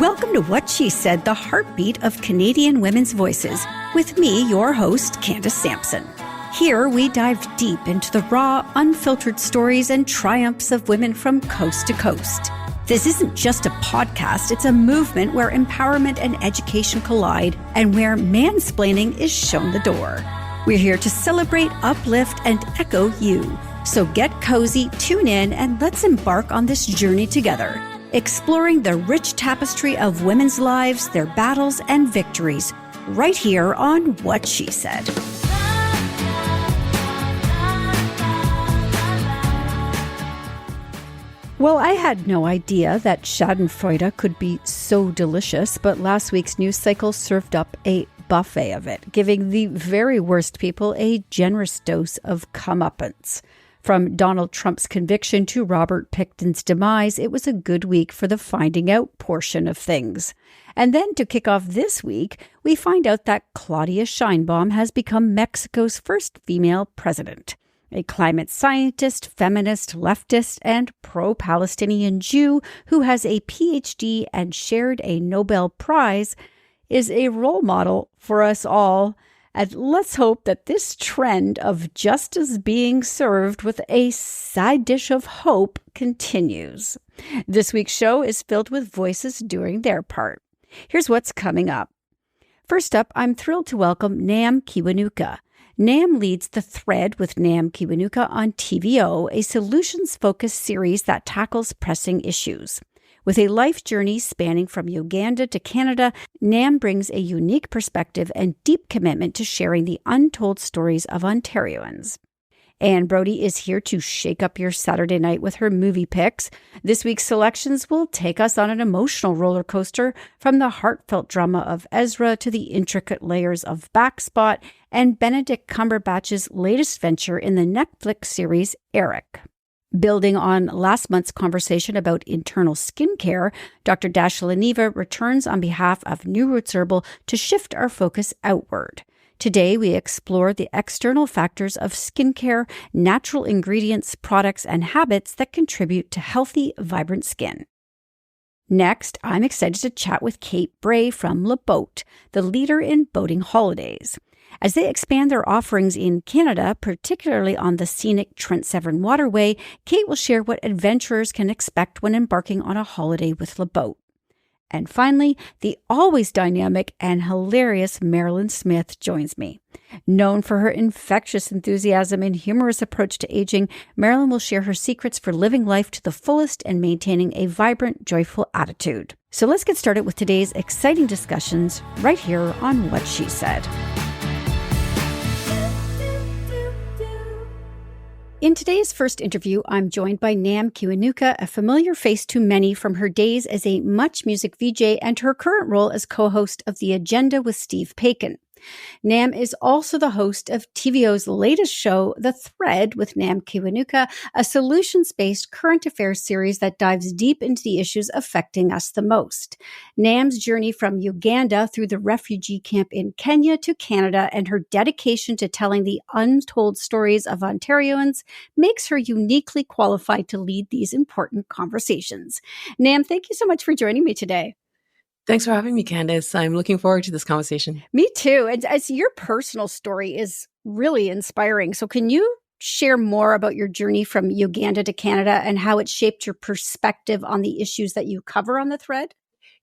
Welcome to What She Said, the heartbeat of Canadian women's voices, with me, your host, Candace Sampson. Here, we dive deep into the raw, unfiltered stories and triumphs of women from coast to coast. This isn't just a podcast, it's a movement where empowerment and education collide and where mansplaining is shown the door. We're here to celebrate, uplift, and echo you. So get cozy, tune in, and let's embark on this journey together, exploring the rich tapestry of women's lives, their battles and victories, right here on What She Said. Well, I had no idea that schadenfreude could be so delicious, but last week's news cycle served up a buffet of it, giving the very worst people a generous dose of comeuppance. From Donald Trump's conviction to Robert Pickton's demise, it was a good week for the finding out portion of things. And then to kick off this week, we find out that Claudia Sheinbaum has become Mexico's first female president. A climate scientist, feminist, leftist, and pro-Palestinian Jew who has a PhD and shared a Nobel Prize is a role model for us all. And let's hope that this trend of justice being served with a side dish of hope continues. This week's show is filled with voices doing their part. Here's what's coming up. First up, I'm thrilled to welcome Nam Kiwanuka. Nam leads The Thread with Nam Kiwanuka on TVO, a solutions-focused series that tackles pressing issues. With a life journey spanning from Uganda to Canada, Nam brings a unique perspective and deep commitment to sharing the untold stories of Ontarians. Anne Brodie is here to shake up your Saturday night with her movie picks. This week's selections will take us on an emotional roller coaster from the heartfelt drama of Ezra to the intricate layers of Backspot and Benedict Cumberbatch's latest venture in the Netflix series Eric. Building on last month's conversation about internal skincare, Dr. Dasha Leneva returns on behalf of New Roots Herbal to shift our focus outward. Today, we explore the external factors of skincare, natural ingredients, products, and habits that contribute to healthy, vibrant skin. Next, I'm excited to chat with Kate Bray from Le Boat, the leader in boating holidays. As they expand their offerings in Canada, particularly on the scenic Trent Severn Waterway, Kate will share what adventurers can expect when embarking on a holiday with Le Boat. And finally, the always dynamic and hilarious Marilyn Smith joins me. Known for her infectious enthusiasm and humorous approach to aging, Marilyn will share her secrets for living life to the fullest and maintaining a vibrant, joyful attitude. So let's get started with today's exciting discussions right here on What She Said. In today's first interview, I'm joined by Nam Kiwanuka, a familiar face to many from her days as a Much Music VJ and her current role as co-host of The Agenda with Steve Paikin. Nam is also the host of TVO's latest show, The Thread with Nam Kiwanuka, a solutions-based current affairs series that dives deep into the issues affecting us the most. Nam's journey from Uganda through the refugee camp in Kenya to Canada and her dedication to telling the untold stories of Ontarians makes her uniquely qualified to lead these important conversations. Nam, thank you so much for joining me today. Thanks for having me, Candace. I'm looking forward to this conversation. Me too. And as your personal story is really inspiring. So can you share more about your journey from Uganda to Canada and how it shaped your perspective on the issues that you cover on The Thread?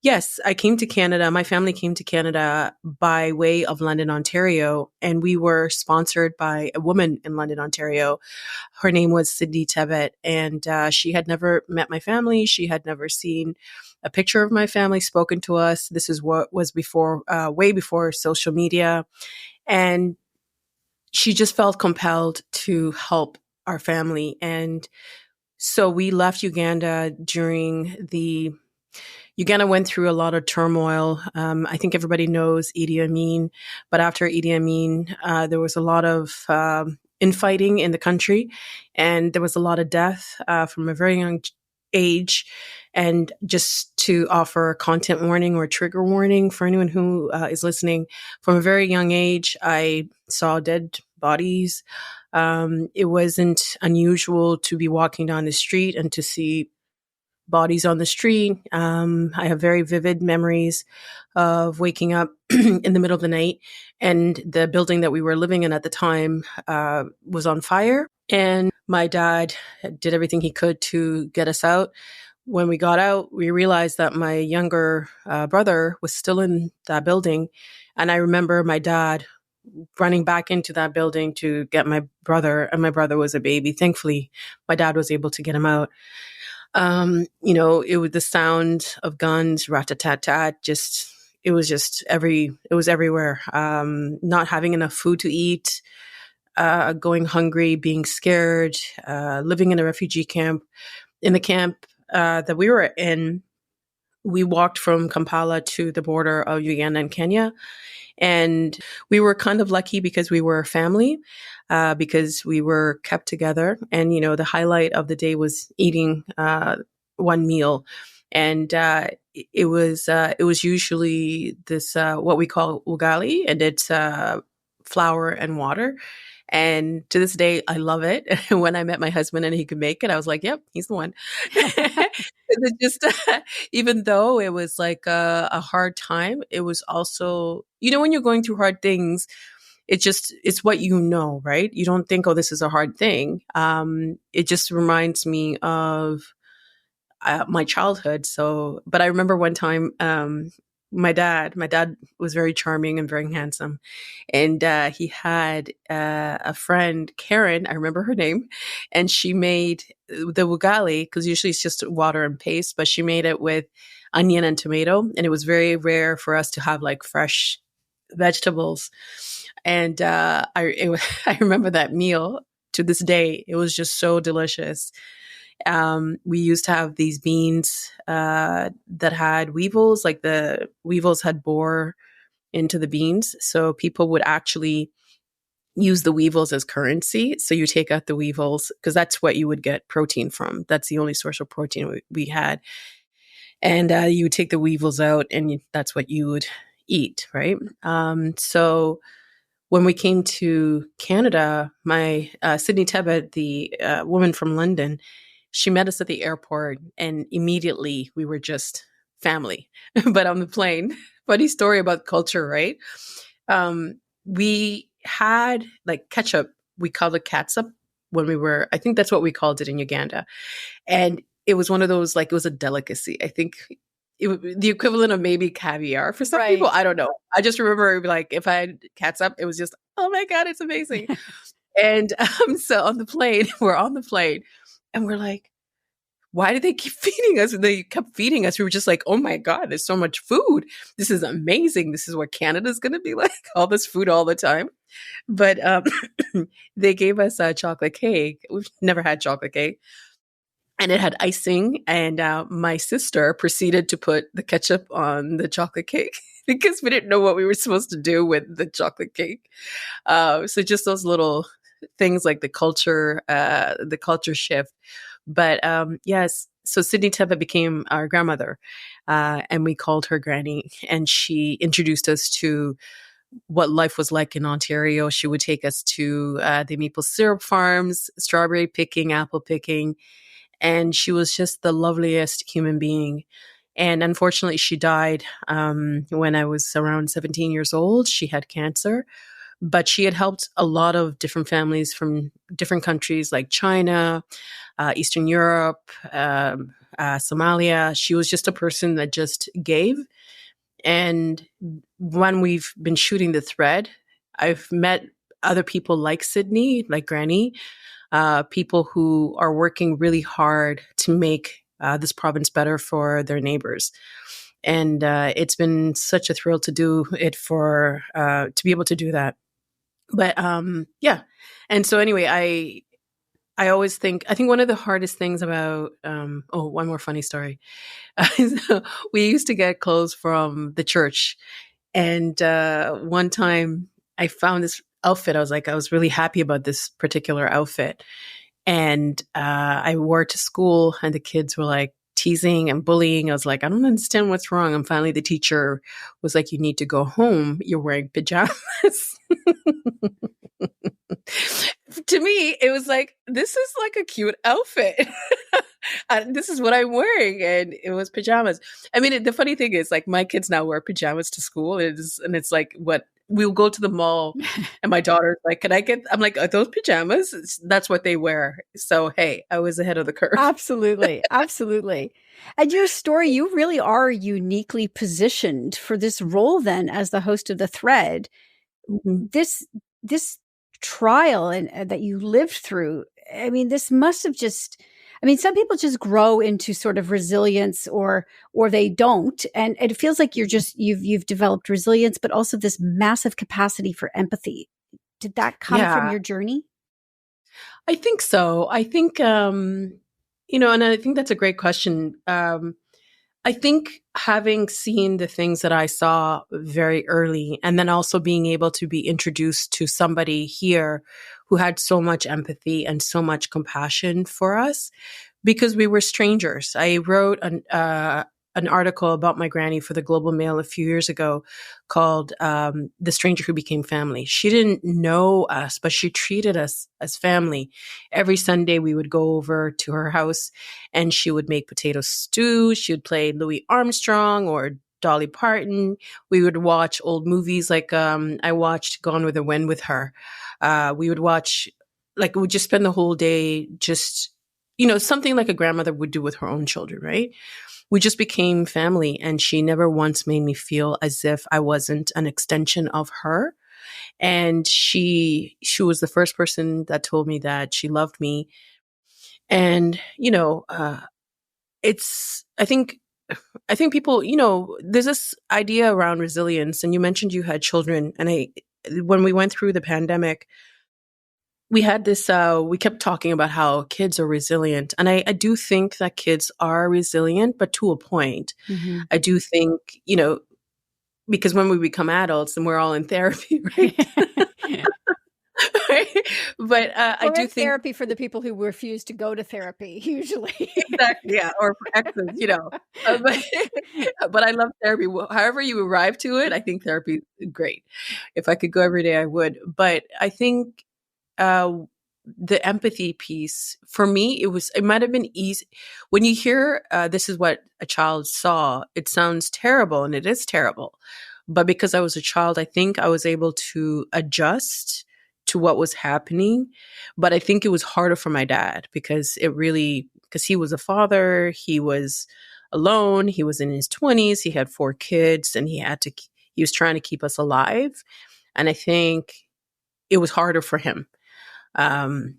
Yes, I came to Canada. My family came to Canada by way of London, Ontario, and we were sponsored by a woman in London, Ontario. Her name was Sydney Tebbett, and she had never met my family. She had never seen a picture of my family, spoken to us. This is what was before, way before social media. And she just felt compelled to help our family. And so we left Uganda Uganda went through a lot of turmoil. I think everybody knows Idi Amin, but after Idi Amin, there was a lot of infighting in the country, and there was a lot of death from a very young age. And just to offer a content warning or trigger warning for anyone who is listening, from a very young age, I saw dead bodies. It wasn't unusual to be walking down the street and to see bodies on the street. I have very vivid memories of waking up in the middle of the night, and the building that we were living in at the time was on fire. And my dad did everything he could to get us out. When we got out, we realized that my younger brother was still in that building. And I remember my dad running back into that building to get my brother, and my brother was a baby. Thankfully, my dad was able to get him out. It was the sound of guns, rat-a-tat-tat, it was everywhere. Not having enough food to eat, going hungry, being scared, living in a refugee camp. In the camp that we were in, we walked from Kampala to the border of Uganda and Kenya. And we were kind of lucky because we were a family, because we were kept together. And, the highlight of the day was eating one meal. And it was usually this, what we call ugali, and it's flour and water. And to this day, I love it. When I met my husband and he could make it, I was like, yep, he's the one. It's just, even though it was like a hard time, it was also, when you're going through hard things, it's what right? You don't think, oh, this is a hard thing. It just reminds me of my childhood. So, but I remember one time, my dad was very charming and very handsome. And he had a friend, Karen, I remember her name, and she made the ugali, because usually it's just water and paste, but she made it with onion and tomato. And it was very rare for us to have like fresh vegetables. And I remember that meal to this day. It was just so delicious. We used to have these beans that had weevils, like the weevils had bore into the beans. So people would actually use the weevils as currency. So you take out the weevils, because that's what you would get protein from. That's the only source of protein we had. And you would take the weevils out, and that's what you would eat, right? So when we came to Canada, my Sydney Tebbett, the woman from London, she met us at the airport, and immediately we were just family. But on the plane, funny story about culture, right? We had like ketchup. We called it catsup when I think that's what we called it in Uganda. And it was one of those, like, it was a delicacy. I think the equivalent of maybe caviar for some people. I don't know. I just remember, like, if I had catsup, it was just, oh my God, it's amazing. And so we're on the plane, and we're like, why did they keep feeding us? And they kept feeding us. We were just like, oh my God, there's so much food. This is amazing. This is what Canada's going to be like, all this food all the time. But they gave us a chocolate cake. We've never had chocolate cake. And it had icing. And my sister proceeded to put the ketchup on the chocolate cake because we didn't know what we were supposed to do with the chocolate cake. So just those little things, like the culture shift. But yes, so Sydney Tebbett became our grandmother, and we called her Granny. And she introduced us to what life was like in Ontario. She would take us to the maple syrup farms, strawberry picking, apple picking. And she was just the loveliest human being. And unfortunately, she died when I was around 17 years old. She had cancer. But she had helped a lot of different families from different countries like China, Eastern Europe, Somalia. She was just a person that just gave. And when we've been shooting the thread, I've met other people like Sydney, like Granny, people who are working really hard to make this province better for their neighbors. And it's been such a thrill to do it to be able to do that. But yeah. And so anyway, I always think one of the hardest things about, one more funny story. So we used to get clothes from the church. And one time I found this outfit. I was really happy about this particular outfit. And I wore it to school, and the kids were like teasing and bullying. I was like, I don't understand what's wrong. And finally the teacher was like, you need to go home. You're wearing pajamas. To me, it was like, this is like a cute outfit. This is what I'm wearing. And it was pajamas. I mean, the funny thing is, like, my kids now wear pajamas to school. And it's like, what? We'll go to the mall and my daughter's like, can I get, I'm like, are those pajamas? That's what they wear. So, hey, I was ahead of the curve. Absolutely. Absolutely. And your story, you really are uniquely positioned for this role then as the host of The Thread. Mhm. This trial and that you lived through, I mean, this must have just, I mean, some people just grow into sort of resilience or they don't. And it feels like you've developed resilience, but also this massive capacity for empathy. Did that come from Yeah, your journey? I think so. I think, and I think that's a great question. I think having seen the things that I saw very early, and then also being able to be introduced to somebody here who had so much empathy and so much compassion for us, because we were strangers. I wrote an article about my granny for the Global Mail a few years ago called The Stranger Who Became Family. She didn't know us, but she treated us as family. Every Sunday, we would go over to her house and she would make potato stew. She would play Louis Armstrong or Dolly Parton. We would watch old movies like I watched Gone with the Wind with her. We would watch, like, we would just spend the whole day just, something like a grandmother would do with her own children, right? We just became family, and she never once made me feel as if I wasn't an extension of her. And she was the first person that told me that she loved me. And it's I think people, there's this idea around resilience, and you mentioned you had children, and when we went through the pandemic, we had this we kept talking about how kids are resilient, and I do think that kids are resilient, but to a point. Mhm. I do think, because when we become adults and we're all in therapy, right? Right? But I We're do in think, therapy for the people who refuse to go to therapy, usually. exactly, yeah, or for exes, but, but I love therapy. However you arrive to it, I think therapy is great. If I could go every day, I would. But I think uh, the empathy piece for me, it might have been easy. When you hear this is what a child saw, it sounds terrible, and it is terrible. But because I was a child, I think I was able to adjust to what was happening. But I think it was harder for my dad because he was a father, he was alone, he was in his 20s, he had 4 kids, and he was trying to keep us alive. And I think it was harder for him. Um,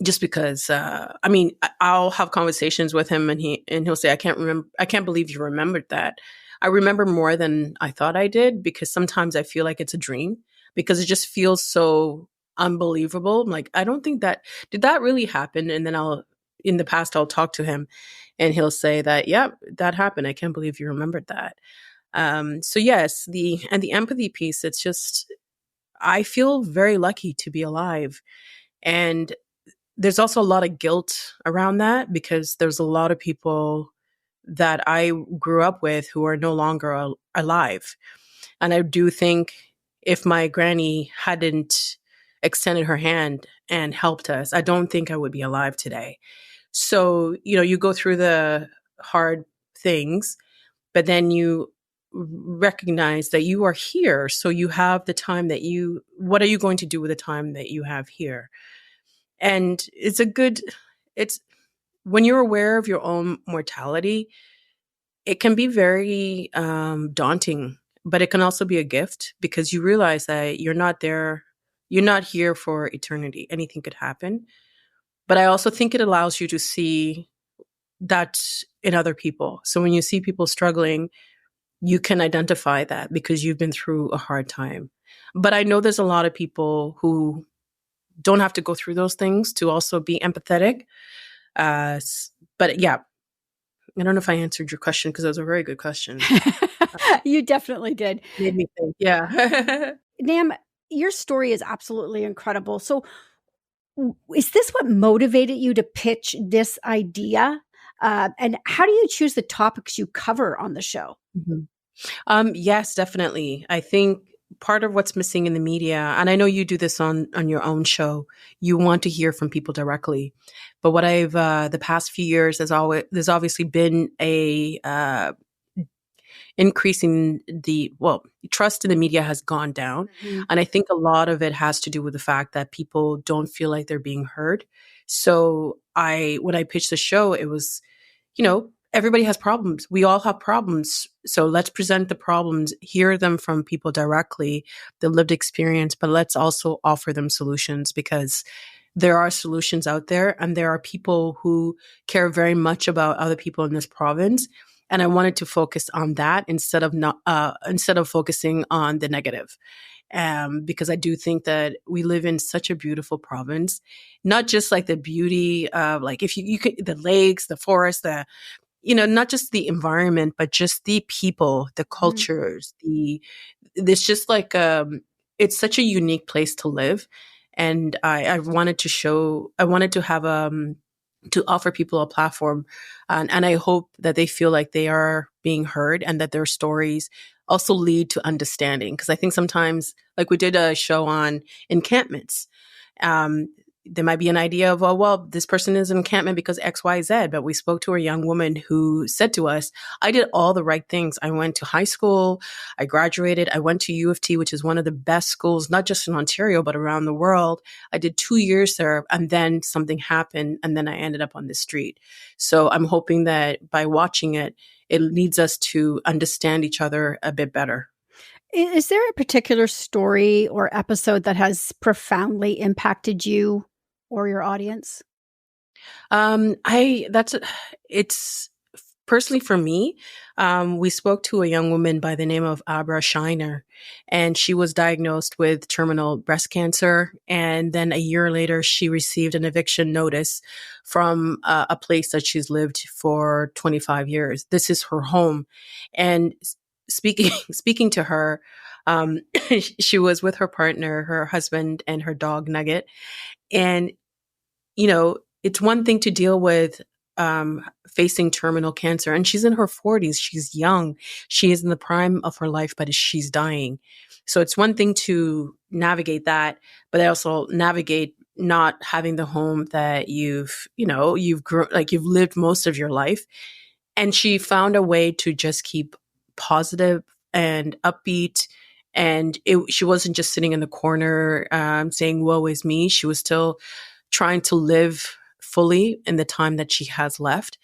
just because I'll have conversations with him, and he'll say, I can't believe you remembered that. I remember more than I thought I did, because sometimes I feel like it's a dream, because it just feels so unbelievable. I'm like, I don't think that did that really happen. And then in the past, I'll talk to him and he'll say that, yeah, that happened. I can't believe you remembered that. So yes, the empathy piece, it's just, I feel very lucky to be alive. And there's also a lot of guilt around that, because there's a lot of people that I grew up with who are no longer alive. And I do think if my granny hadn't extended her hand and helped us, I don't think I would be alive today. So, you go through the hard things, but then you recognize that you are here. So you have the time what are you going to do with the time that you have here? And it's when you're aware of your own mortality, it can be very daunting, but it can also be a gift, because you realize that you're not here for eternity. Anything could happen. But I also think it allows you to see that in other people. So when you see people struggling, you can identify that because you've been through a hard time. But I know there's a lot of people who don't have to go through those things to also be empathetic. But yeah, I don't know if I answered your question, because it was a very good question. You definitely did. Made me think. Yeah. Nam, your story is absolutely incredible. So, is this what motivated you to pitch this idea? And how do you choose the topics you cover on the show? Mhm. Yes, definitely. I think part of what's missing in the media, and I know you do this on your own show, you want to hear from people directly. But what I've the past few years, there's obviously been a increasing trust in the media has gone down. Mhm. And I think a lot of it has to do with the fact that people don't feel like they're being heard. So when I pitched the show, it was, everybody has problems. We all have problems. So let's present the problems, hear them from people directly, the lived experience, but let's also offer them solutions, because there are solutions out there and there are people who care very much about other people in this province. And I wanted to focus on that instead of focusing on the negative. Because I do think that we live in such a beautiful province, not just like the beauty of like, if you could, the lakes, the forests, not just the environment, but just the people, the cultures, there's just like, it's such a unique place to live. And I wanted to have, to offer people a platform. And I hope that they feel like they are being heard and that their stories also lead to understanding. Because I think sometimes, like we did a show on encampments, there might be an idea of, oh, well, this person is in encampment because X, Y, Z. But we spoke to a young woman who said to us, I did all the right things. I went to high school. I graduated. I went to U of T, which is one of the best schools, not just in Ontario, but around the world. I did 2 years there, and then something happened, and then I ended up on the street. So I'm hoping that by watching it, it leads us to understand each other a bit better. Is there a particular story or episode that has profoundly impacted you or your audience? It's personally for me. We spoke to a young woman by the name of Abra Shiner, and she was diagnosed with terminal breast cancer. And then a year later, she received an eviction notice from a place that she's lived for 25 years. This is her home. And speaking to her, she was with her partner, her husband, and her dog Nugget. And it's one thing to deal with facing terminal cancer, and she's in her 40s. She's young. She is in the prime of her life, but she's dying. So it's one thing to navigate that, but also navigate not having the home that you've grown, like you've lived most of your life. And she found a way to just keep positive and upbeat. And she wasn't just sitting in the corner saying, woe is me. She was still trying to live fully in the time that she has left.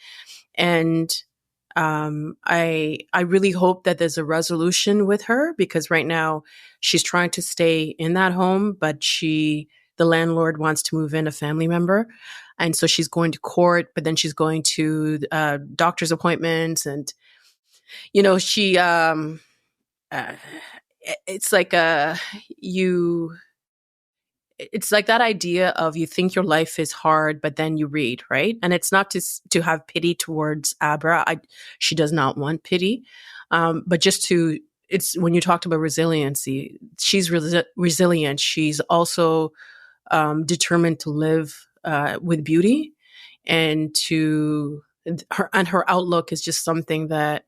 And I really hope that there's a resolution with her, because right now she's trying to stay in that home, but the landlord wants to move in a family member. And so she's going to court, but then she's going to doctor's appointments. And, she, it's like it's like that idea of you think your life is hard, but then you read, right? And it's not to have pity towards Abra. She does not want pity. But it's when you talked about resiliency, she's resilient. She's also determined to live with beauty, and her outlook is just something that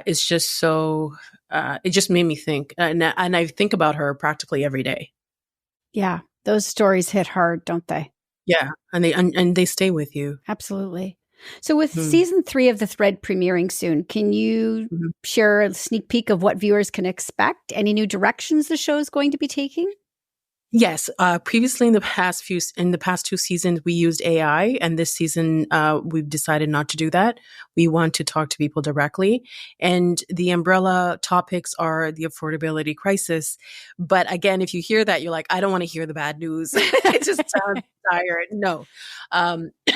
is just so, it just made me think. And I think about her practically every day. Yeah, those stories hit hard, don't they? Yeah, and they stay with you. Absolutely. So with season 3 of The Thread premiering soon, can you share a sneak peek of what viewers can expect? Any new directions the show is going to be taking? Yes. Previously in the past 2 seasons, we used AI, and this season, we've decided not to do that. We want to talk to people directly, and the umbrella topics are the affordability crisis. But again, if you hear that, you're like, I don't want to hear the bad news. It just sounds tired. No.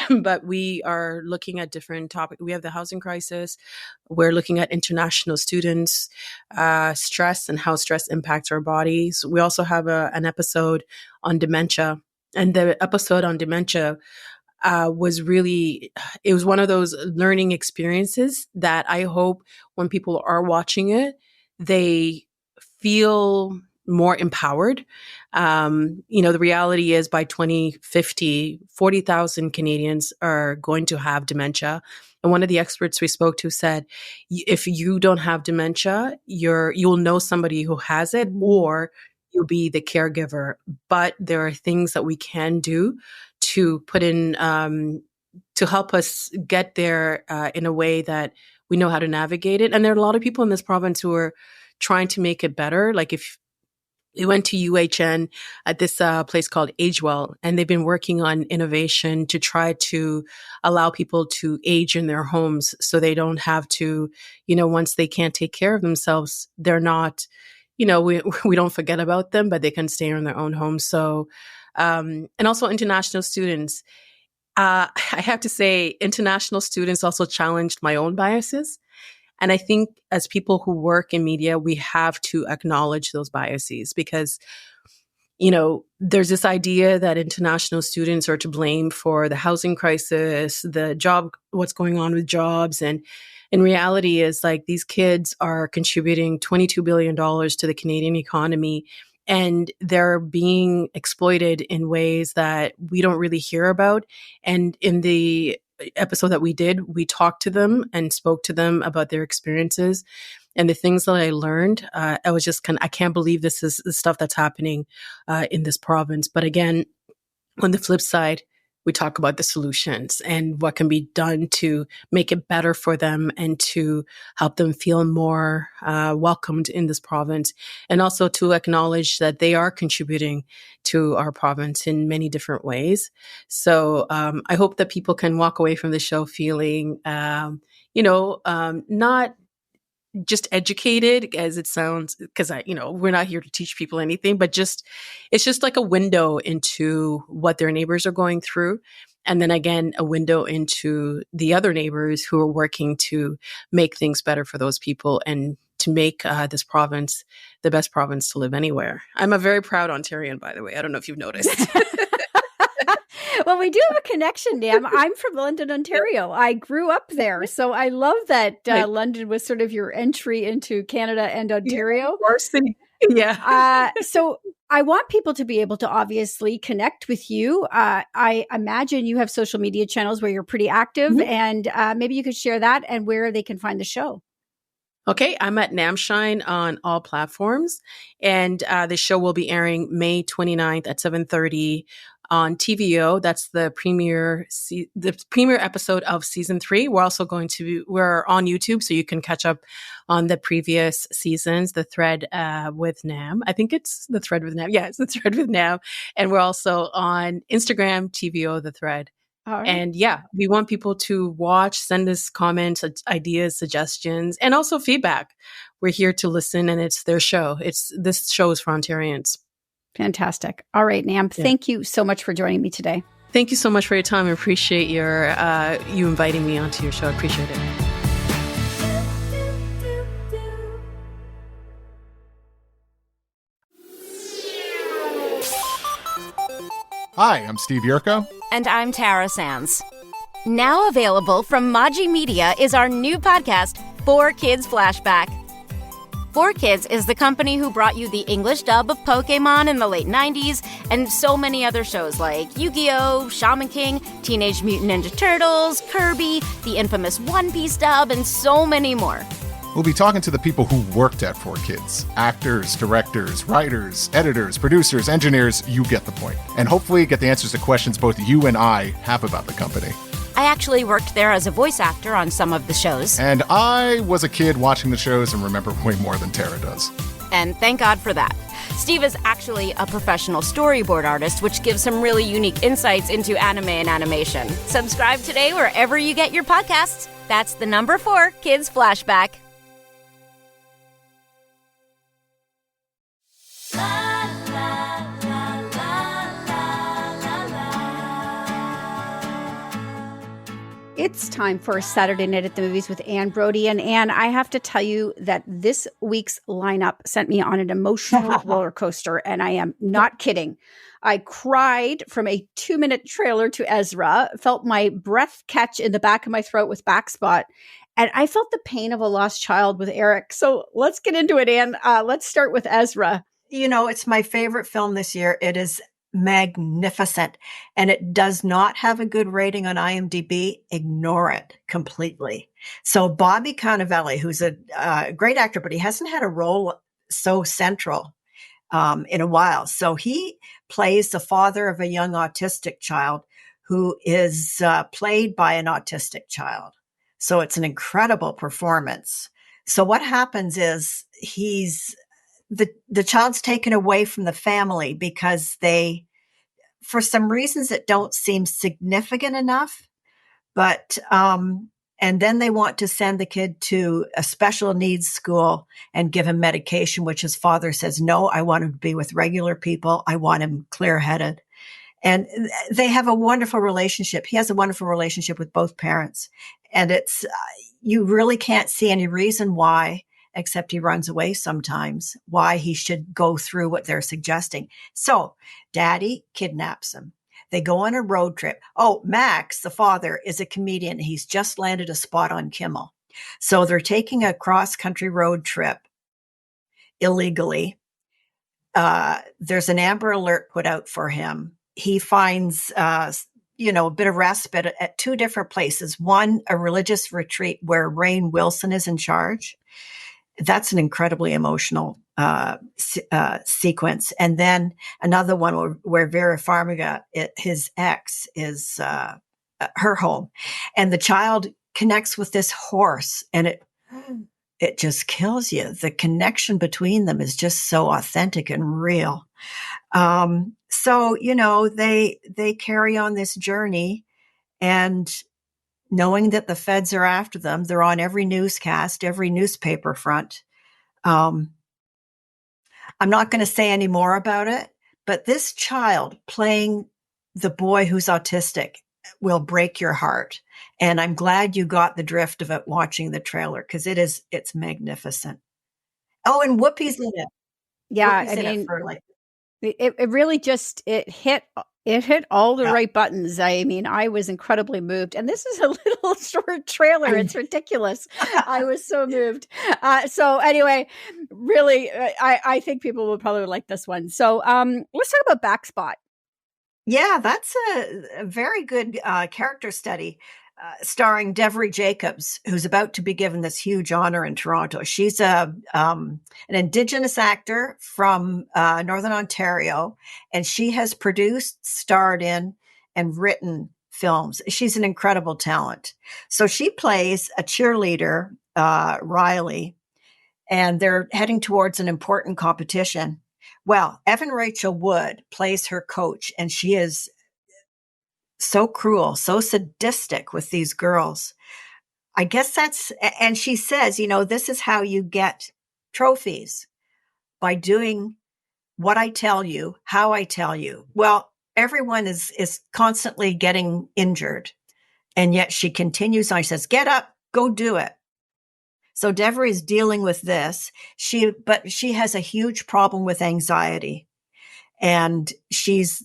But we are looking at different topics. We have the housing crisis. We're looking at international students, stress and how stress impacts our bodies. We also have an episode on dementia. And the episode on dementia was it was one of those learning experiences that I hope when people are watching it, they feel more empowered. The reality is by 2050, 40,000 Canadians are going to have dementia. And one of the experts we spoke to said, if you don't have dementia, you'll know somebody who has it, or you'll be the caregiver. But there are things that we can do to put in, to help us get there in a way that we know how to navigate it. And there are a lot of people in this province who are trying to make it better. Like if we went to UHN at this place called AgeWell, and they've been working on innovation to try to allow people to age in their homes so they don't have to, once they can't take care of themselves, they're not, we don't forget about them, but they can stay in their own homes. So, and also international students. I have to say, international students also challenged my own biases. And I think as people who work in media, we have to acknowledge those biases because, there's this idea that international students are to blame for the housing crisis, the job, what's going on with jobs. And in reality is like these kids are contributing $22 billion to the Canadian economy, and they're being exploited in ways that we don't really hear about. And in the episode that we did, we talked to them and spoke to them about their experiences and the things that I learned. I was just I can't believe this is the stuff that's happening in this province. But again, on the flip side, we talk about the solutions and what can be done to make it better for them and to help them feel more welcomed in this province, and also to acknowledge that they are contributing to our province in many different ways. So I hope that people can walk away from the show feeling, not just educated as it sounds, because we're not here to teach people anything, but it's just like a window into what their neighbors are going through. And then again, a window into the other neighbors who are working to make things better for those people and to make this province the best province to live anywhere. I'm a very proud Ontarian, by the way. I don't know if you've noticed. Well, we do have a connection, Nam. I'm from London, Ontario. I grew up there. So I love that London was sort of your entry into Canada and Ontario. Yeah. So I want people to be able to obviously connect with you. I imagine you have social media channels where you're pretty active, and maybe you could share that and where they can find the show. Okay, I'm at NamShine on all platforms, and the show will be airing May 29th at 7:30 on TVO. That's the premiere episode of season 3. We're also we're on YouTube, so you can catch up on the previous seasons, The Thread with Nam. I think it's The Thread with Nam. Yeah, it's The Thread with Nam. And we're also on Instagram, TVO The Thread. Right. And yeah, we want people to watch, send us comments, ideas, suggestions, and also feedback. We're here to listen, and it's their show. This show is for Ontarians. Fantastic. All right, Nam, thank you so much for joining me today. Thank you so much for your time. I appreciate you inviting me onto your show. I appreciate it. Hi, I'm Steve Yerko. And I'm Tara Sands. Now available from Maji Media is our new podcast, 4Kids Flashback. 4Kids is the company who brought you the English dub of Pokémon in the late 90s and so many other shows like Yu-Gi-Oh!, Shaman King, Teenage Mutant Ninja Turtles, Kirby, the infamous One Piece dub, and so many more. We'll be talking to the people who worked at 4Kids. Actors, directors, writers, editors, producers, engineers, you get the point. And hopefully get the answers to questions both you and I have about the company. I actually worked there as a voice actor on some of the shows. And I was a kid watching the shows and remember way more than Tara does. And thank God for that. Steve is actually a professional storyboard artist, which gives some really unique insights into anime and animation. Subscribe today wherever you get your podcasts. That's the number 4 Kids Flashback. It's time for Saturday Night at the Movies with Anne Brody. And Anne, I have to tell you that this week's lineup sent me on an emotional roller coaster, and I am not kidding. I cried from a 2-minute trailer to Ezra, felt my breath catch in the back of my throat with Backspot, and I felt the pain of a lost child with Eric. So let's get into it, Anne. Let's start with Ezra. It's my favorite film this year. It is magnificent, and it does not have a good rating on IMDb. Ignore it completely. So Bobby Cannavale, who's a great actor, but he hasn't had a role so central in a while. So he plays the father of a young autistic child who is played by an autistic child. So it's an incredible performance. So what happens is the child's taken away from the family because they, for some reasons that don't seem significant enough, but, and then they want to send the kid to a special needs school and give him medication, which his father says, no, I want him to be with regular people. I want him clear-headed. And they have a wonderful relationship. He has a wonderful relationship with both parents. And it's, you really can't see any reason why, except he runs away sometimes, why he should go through what they're suggesting. So daddy kidnaps him. They go on a road trip. Oh, Max, the father, is a comedian. He's just landed a spot on Kimmel. So they're taking a cross-country road trip illegally. There's an Amber Alert put out for him. He finds, a bit of respite at two different places. One, a religious retreat where Rainn Wilson is in charge. That's an incredibly emotional sequence. And then another one where Vera Farmiga, his ex, is her home. And the child connects with this horse, and it just kills you. The connection between them is just so authentic and real. So, they carry on this journey, and knowing that the feds are after them, they're on every newscast, every newspaper front. I'm not going to say any more about it, but this child playing the boy who's autistic will break your heart. And I'm glad you got the drift of it watching the trailer, because it's magnificent. Oh, and Whoopi's in it. Yeah, Whoopi's in it for like. It really just, it hit all the right buttons. I mean, I was incredibly moved. And this is a little short trailer. It's ridiculous. I was so moved. So anyway, really, I think people will probably like this one. So let's talk about Backspot. Yeah, that's a very good character study. Starring Devery Jacobs, who's about to be given this huge honor in Toronto. She's an Indigenous actor from Northern Ontario, and she has produced, starred in, and written films. She's an incredible talent. So she plays a cheerleader, Riley, and they're heading towards an important competition. Well, Evan Rachel Wood plays her coach, and she is so cruel, so sadistic with these girls. I guess and she says, this is how you get trophies, by doing what I tell you, how I tell you. Well, everyone is constantly getting injured. And yet she continues on. She says, get up, go do it. So Devery is dealing with this. But she has a huge problem with anxiety. And she's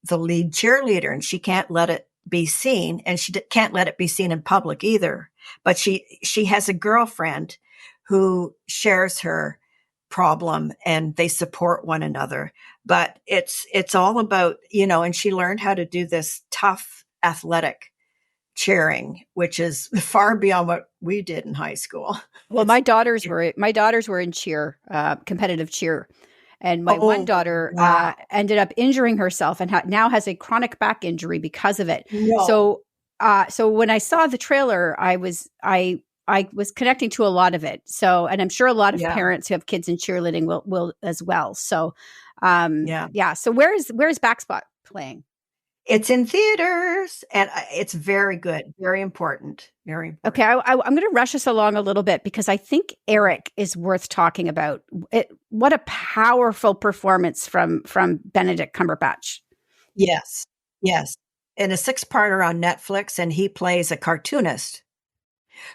the lead cheerleader, and she can't let it be seen, and she can't let it be seen in public either. But she has a girlfriend who shares her problem, and they support one another. But it's all about, and she learned how to do this tough athletic cheering, which is far beyond what we did in high school. Well, my daughters were in cheer, competitive cheer. And my one daughter ended up injuring herself and now has a chronic back injury because of it. No. So when I saw the trailer, I was connecting to a lot of it. So, and I'm sure a lot of parents who have kids in cheerleading will as well. So, So where's Backspot playing? It's in theaters, and it's very good. Very important. Very important. Okay, I'm going to rush us along a little bit because I think Eric is worth talking about. What a powerful performance from Benedict Cumberbatch. Yes. In a 6-parter on Netflix, and he plays a cartoonist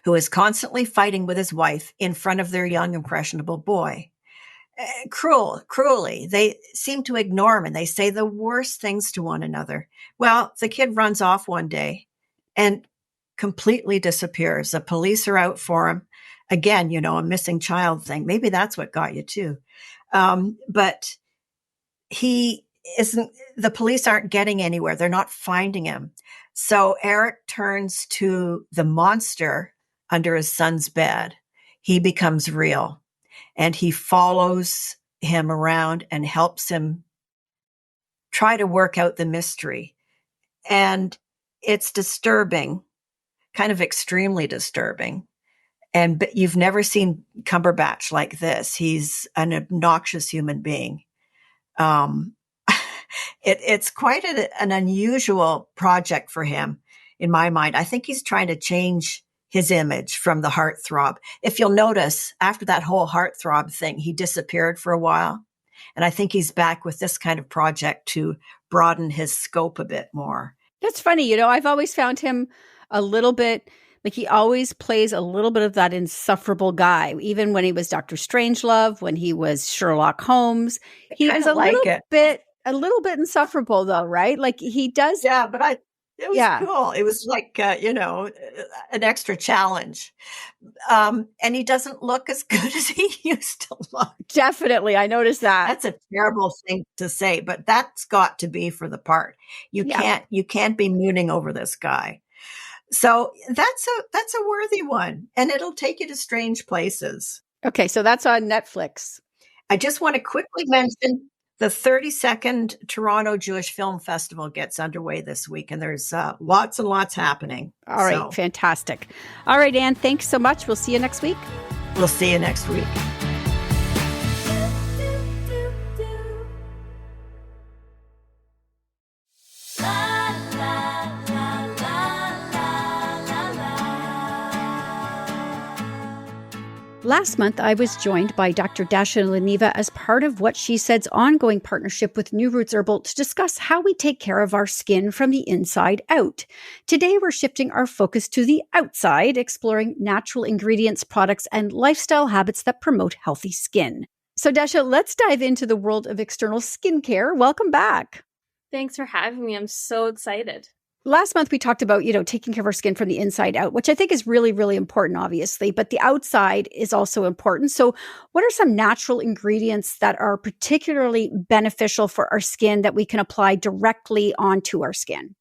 who is constantly fighting with his wife in front of their young, impressionable boy. Cruelly. They seem to ignore him, and they say the worst things to one another. Well, the kid runs off one day and completely disappears. The police are out for him. Again, a missing child thing. Maybe that's what got you too. But he isn't, the police aren't getting anywhere. They're not finding him. So Eric turns to the monster under his son's bed. He becomes real, and he follows him around and helps him try to work out the mystery. And it's disturbing, kind of extremely disturbing. But you've never seen Cumberbatch like this. He's an obnoxious human being. It's quite an unusual project for him, in my mind. I think he's trying to change his image from the heartthrob. If you'll notice, after that whole heartthrob thing, he disappeared for a while. And I think he's back with this kind of project to broaden his scope a bit more. That's funny. I've always found him a little bit like he always plays a little bit of that insufferable guy. Even when he was Dr. Strangelove, when he was Sherlock Holmes, he was a little bit insufferable though, right? Like he does. Yeah, but it was cool. It was like, an extra challenge. And he doesn't look as good as he used to look. Definitely. I noticed that. That's a terrible thing to say, but that's got to be for the part. You can't be mooning over this guy. So that's a worthy one, and it'll take you to strange places. Okay. So that's on Netflix. I just want to quickly mention the 32nd Toronto Jewish Film Festival gets underway this week, and there's lots and lots happening. All right. Fantastic. All right, Anne, thanks so much. We'll see you next week. We'll see you next week. Last month, I was joined by Dr. Dasha Leneva as part of What She Said's ongoing partnership with New Roots Herbal to discuss how we take care of our skin from the inside out. Today, we're shifting our focus to the outside, exploring natural ingredients, products, and lifestyle habits that promote healthy skin. So, Dasha, let's dive into the world of external skincare. Welcome back. Thanks for having me. I'm so excited. Last month, we talked about, taking care of our skin from the inside out, which I think is really, really important, obviously, but the outside is also important. So what are some natural ingredients that are particularly beneficial for our skin that we can apply directly onto our skin?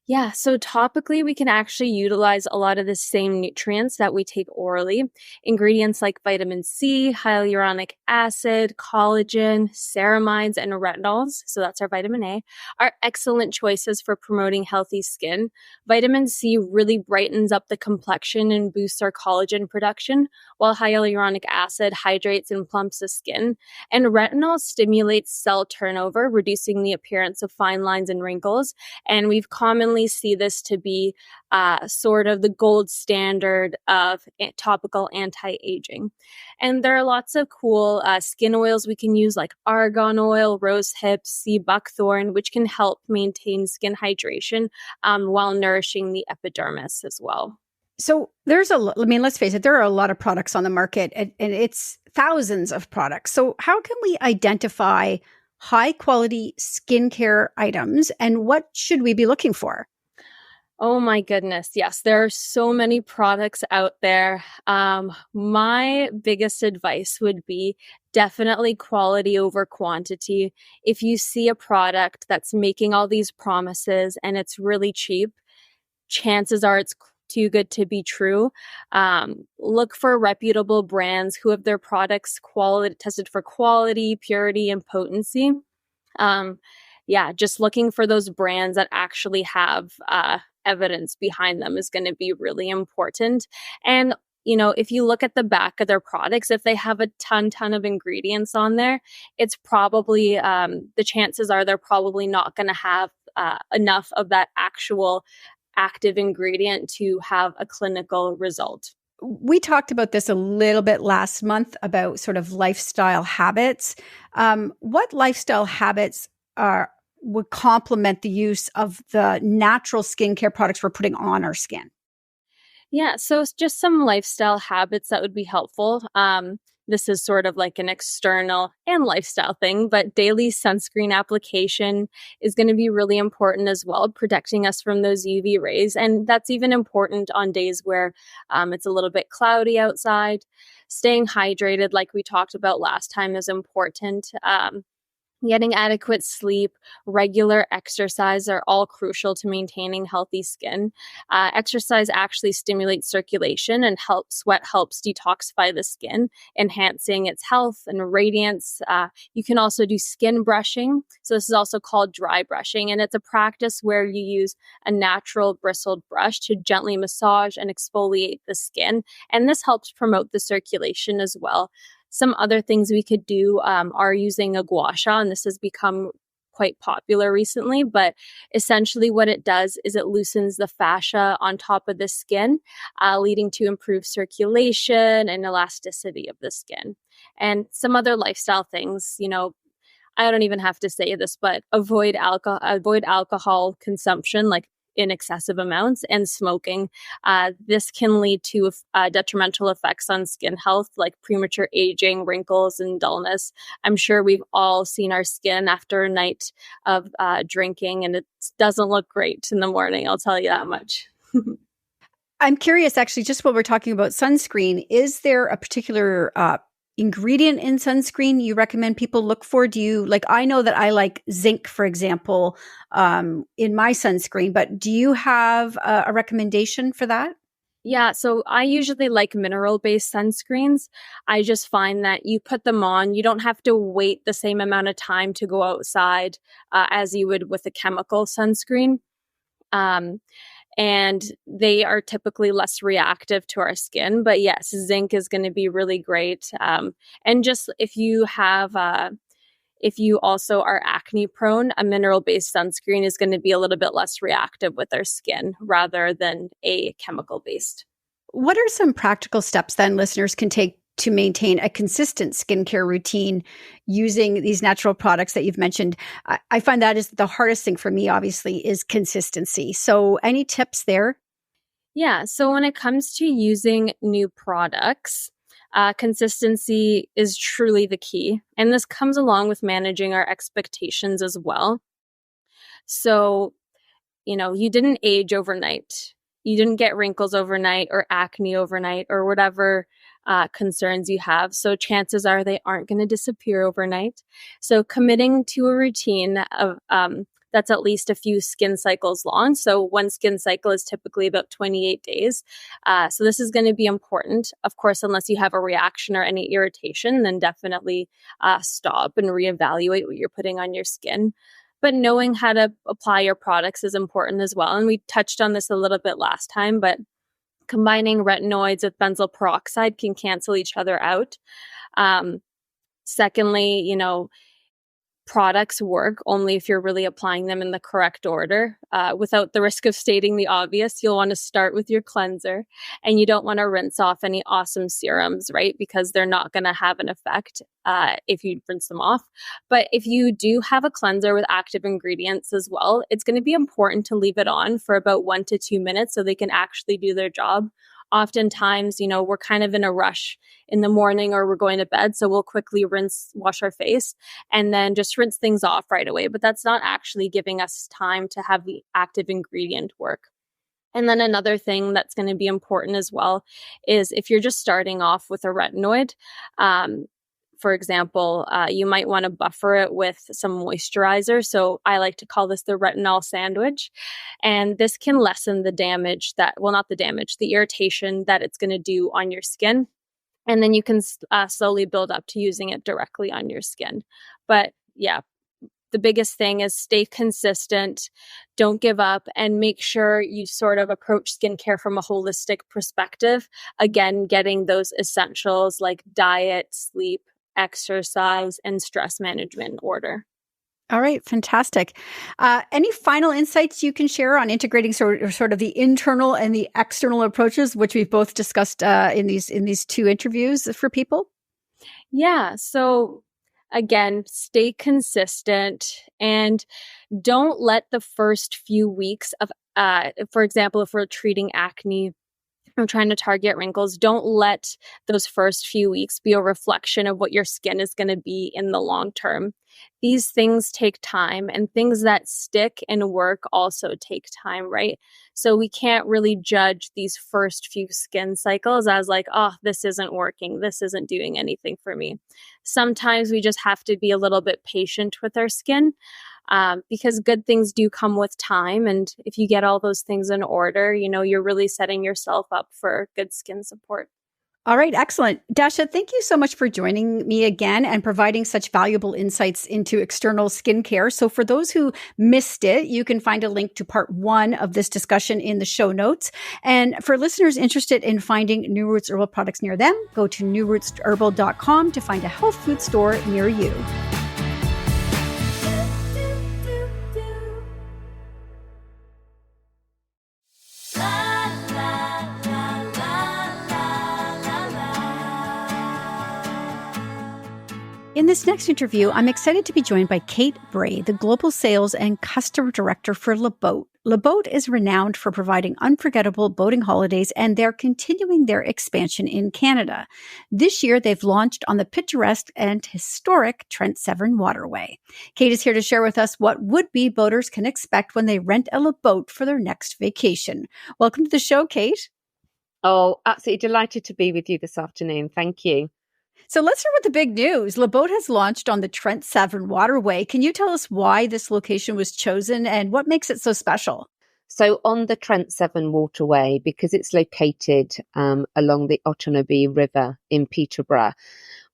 Yeah, so topically, we can actually utilize a lot of the same nutrients that we take orally. Ingredients like vitamin C, hyaluronic acid, collagen, ceramides, and retinols, so that's our vitamin A, are excellent choices for promoting healthy skin. Vitamin C really brightens up the complexion and boosts our collagen production, while hyaluronic acid hydrates and plumps the skin. And retinol stimulates cell turnover, reducing the appearance of fine lines and wrinkles. And we've commonly see this to be sort of the gold standard of topical anti-aging. And there are lots of cool skin oils we can use, like argan oil, rose hip, sea buckthorn, which can help maintain skin hydration while nourishing the epidermis as well. So let's face it, there are a lot of products on the market, and it's thousands of products. So how can we identify high quality skincare items, and what should we be looking for? Oh my goodness. Yes, there are so many products out there. My biggest advice would be definitely quality over quantity. If you see a product that's making all these promises and it's really cheap, chances are it's too good to be true. Look for reputable brands who have their products tested for quality, purity, and potency. Just looking for those brands that actually have evidence behind them is going to be really important. And if you look at the back of their products, if they have a ton of ingredients on there, it's probably the chances are they're probably not going to have enough of that actual active ingredient to have a clinical result. We talked about this a little bit last month about sort of lifestyle habits. What lifestyle habits would complement the use of the natural skincare products we're putting on our skin? Yeah, so it's just some lifestyle habits that would be helpful. this is sort of like an external and lifestyle thing, but daily sunscreen application is going to be really important as well, protecting us from those UV rays. And that's even important on days where it's a little bit cloudy outside. Staying hydrated, like we talked about last time, is important. Getting adequate sleep, regular exercise are all crucial to maintaining healthy skin. Exercise actually stimulates circulation and sweat helps detoxify the skin, enhancing its health and radiance. You can also do skin brushing. So this is also called dry brushing, and it's a practice where you use a natural bristled brush to gently massage and exfoliate the skin. And this helps promote the circulation as well. Some other things we could do are using a gua sha, and this has become quite popular recently, but essentially what it does is it loosens the fascia on top of the skin, leading to improved circulation and elasticity of the skin. And some other lifestyle things, I don't even have to say this, but avoid alcohol consumption, like in excessive amounts, and smoking. This can lead to detrimental effects on skin health, like premature aging, wrinkles, and dullness. I'm sure we've all seen our skin after a night of drinking, and it doesn't look great in the morning, I'll tell you that much. I'm curious, actually, just while we're talking about sunscreen, is there a particular ingredient in sunscreen you recommend people look for? I know that I like zinc, for example, in my sunscreen, but do you have a recommendation for that? Yeah, so I usually like mineral-based sunscreens. I just find that you put them on, you don't have to wait the same amount of time to go outside as you would with a chemical sunscreen. And they are typically less reactive to our skin. But yes, zinc is going to be really great. And just if you also are acne prone, a mineral-based sunscreen is going to be a little bit less reactive with our skin rather than a chemical-based. What are some practical steps then listeners can take to maintain a consistent skincare routine using these natural products that you've mentioned? I find that is the hardest thing for me, obviously, is consistency. So any tips there? Yeah. So when it comes to using new products, consistency is truly the key. And this comes along with managing our expectations as well. So, you didn't age overnight. You didn't get wrinkles overnight or acne overnight or whatever concerns you have. So chances are they aren't going to disappear overnight. So committing to a routine of that's at least a few skin cycles long. So one skin cycle is typically about 28 days. So this is going to be important. Of course, unless you have a reaction or any irritation, then definitely stop and reevaluate what you're putting on your skin. But knowing how to apply your products is important as well. And we touched on this a little bit last time, but combining retinoids with benzoyl peroxide can cancel each other out. Secondly, products work only if you're really applying them in the correct order. Without the risk of stating the obvious, you'll want to start with your cleanser, and you don't want to rinse off any awesome serums, right? Because they're not going to have an effect if you rinse them off. But if you do have a cleanser with active ingredients as well, it's going to be important to leave it on for about 1 to 2 minutes so they can actually do their job. Oftentimes, we're kind of in a rush in the morning or we're going to bed, so we'll quickly wash our face and then just rinse things off right away. But that's not actually giving us time to have the active ingredient work. And then another thing that's going to be important as well is if you're just starting off with a retinoid, for example, you might want to buffer it with some moisturizer. So I like to call this the retinol sandwich. And this can lessen the the irritation that it's going to do on your skin. And then you can slowly build up to using it directly on your skin. But yeah, the biggest thing is stay consistent, don't give up, and make sure you sort of approach skincare from a holistic perspective. Again, getting those essentials like diet, sleep, exercise, and stress management in order. All right, fantastic. Any final insights you can share on integrating sort of the internal and the external approaches, which we've both discussed in these two interviews for people? Yeah. So again, stay consistent and don't let the first few weeks of, for example, if we're treating acne, I'm trying to target wrinkles. Don't let those first few weeks be a reflection of what your skin is going to be in the long term. These things take time, and things that stick and work also take time, right? So we can't really judge these first few skin cycles as like, oh, this isn't working. This isn't doing anything for me. Sometimes we just have to be a little bit patient with our skin. Because good things do come with time. And if you get all those things in order, you're really setting yourself up for good skin support. All right, excellent. Dasha, thank you so much for joining me again and providing such valuable insights into external skincare. So for those who missed it, you can find a link to part 1 of this discussion in the show notes. And for listeners interested in finding New Roots Herbal products near them, go to newrootsherbal.com to find a health food store near you. In this next interview, I'm excited to be joined by Kate Bray, the Global Sales and Customer Director for Le Boat. Le Boat is renowned for providing unforgettable boating holidays, and they're continuing their expansion in Canada. This year, they've launched on the picturesque and historic Trent Severn Waterway. Kate is here to share with us what would-be boaters can expect when they rent a Le Boat for their next vacation. Welcome to the show, Kate. Oh, absolutely delighted to be with you this afternoon. Thank you. So let's start with the big news. Le Boat has launched on the Trent Severn Waterway. Can you tell us why this location was chosen and what makes it so special? So on the Trent Severn Waterway, because it's located along the Otonabee River in Peterborough,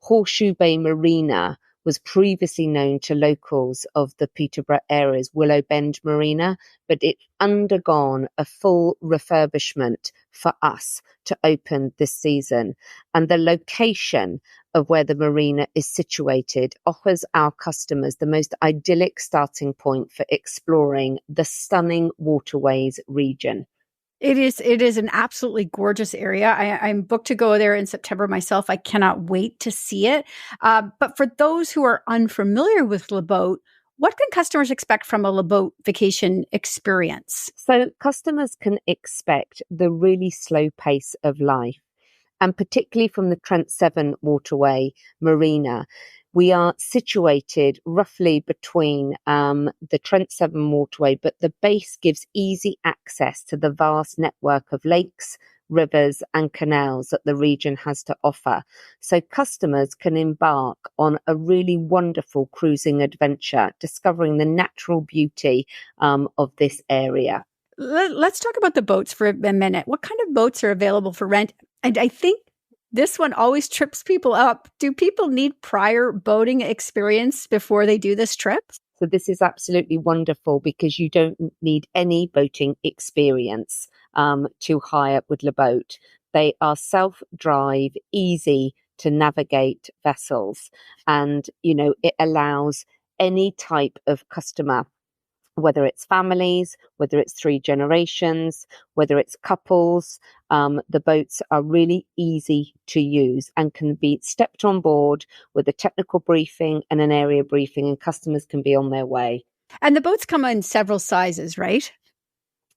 Horseshoe Bay Marina was previously known to locals of the Peterborough area's Willow Bend Marina, but it's undergone a full refurbishment for us to open this season. And the location of where the marina is situated offers our customers the most idyllic starting point for exploring the stunning waterways region. It is an absolutely gorgeous area. I'm booked to go there in September myself. I cannot wait to see it. But for those who are unfamiliar with Le Boat, what can customers expect from a Le Boat vacation experience? So customers can expect the really slow pace of life, and particularly from the Trent Severn Waterway Marina. We are situated roughly between the Trent Severn Waterway, but the base gives easy access to the vast network of lakes, rivers and canals that the region has to offer. So customers can embark on a really wonderful cruising adventure, discovering the natural beauty of this area. Let's talk about the boats for a minute. What kind of boats are available for rent? And I think this one always trips people up. Do people need prior boating experience before they do this trip? So this is absolutely wonderful because you don't need any boating experience to hire with Le Boat. They are self-drive, easy to navigate vessels. And, it allows any type of customer, whether it's families, whether it's 3 generations, whether it's couples, the boats are really easy to use and can be stepped on board with a technical briefing and an area briefing, and customers can be on their way. And the boats come in several sizes, right?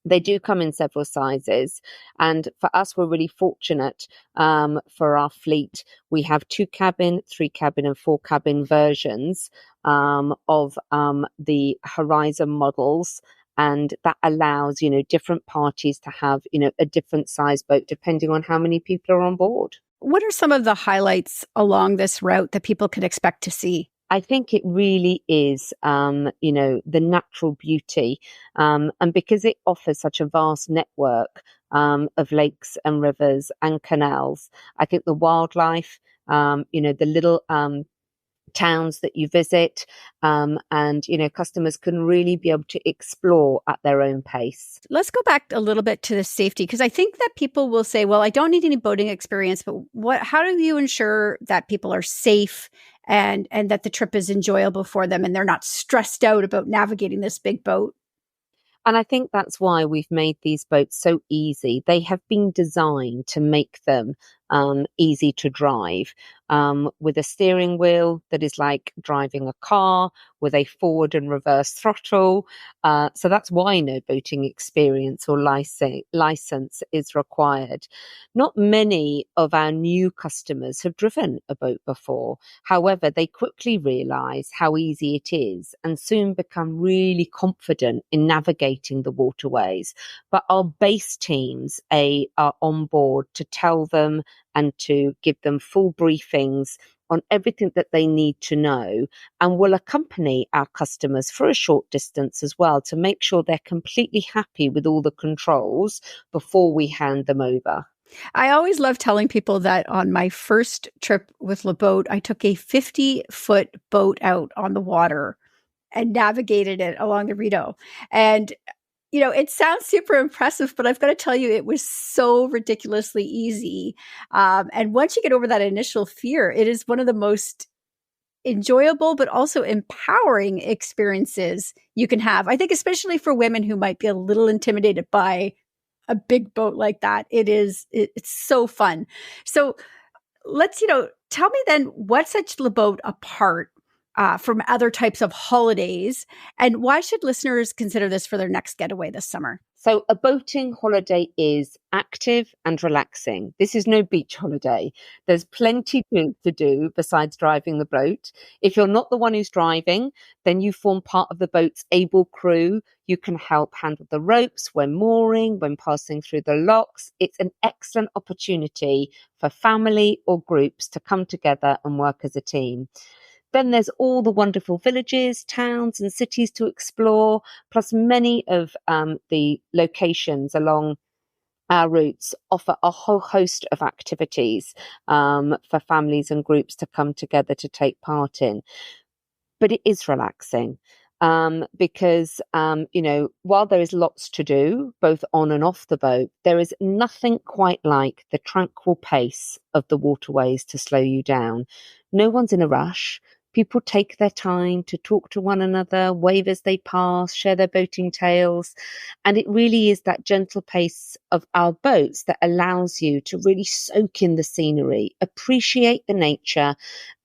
They do come in several sizes. And for us, we're really fortunate for our fleet. We have 2 cabin, 3 cabin and 4 cabin versions of the Horizon models. And that allows, different parties to have, a different size boat depending on how many people are on board. What are some of the highlights along this route that people can expect to see? I think it really is, the natural beauty. And because it offers such a vast network of lakes and rivers and canals, I think the wildlife, the little towns that you visit, and customers can really be able to explore at their own pace. Let's go back a little bit to the safety, because I think that people will say, well, I don't need any boating experience, but how do you ensure that people are safe and that the trip is enjoyable for them and they're not stressed out about navigating this big boat? And I think that's why we've made these boats so easy. They have been designed to make them easy to drive, with a steering wheel that is like driving a car with a forward and reverse throttle. So that's why no boating experience or license is required. Not many of our new customers have driven a boat before. However, they quickly realize how easy it is and soon become really confident in navigating the waterways. But our base teams are on board to tell them and to give them full briefings on everything that they need to know, and will accompany our customers for a short distance as well to make sure they're completely happy with all the controls before we hand them over. I always love telling people that on my first trip with LeBoat, I took a 50-foot boat out on the water and navigated it along the Rideau. And it sounds super impressive, but I've got to tell you, it was so ridiculously easy. And once you get over that initial fear, it is one of the most enjoyable, but also empowering experiences you can have. I think especially for women who might be a little intimidated by a big boat like that, it's so fun. So let's, tell me then, what sets LeBoat apart from other types of holidays, and why should listeners consider this for their next getaway this summer? So a boating holiday is active and relaxing. This is no beach holiday. There's plenty to do besides driving the boat. If you're not the one who's driving, then you form part of the boat's able crew. You can help handle the ropes when mooring, when passing through the locks. It's an excellent opportunity for family or groups to come together and work as a team. Then there's all the wonderful villages, towns and cities to explore, plus many of the locations along our routes offer a whole host of activities for families and groups to come together to take part in. But it is relaxing because, while there is lots to do, both on and off the boat, there is nothing quite like the tranquil pace of the waterways to slow you down. No one's in a rush. People take their time to talk to one another, wave as they pass, share their boating tales. And it really is that gentle pace of our boats that allows you to really soak in the scenery, appreciate the nature,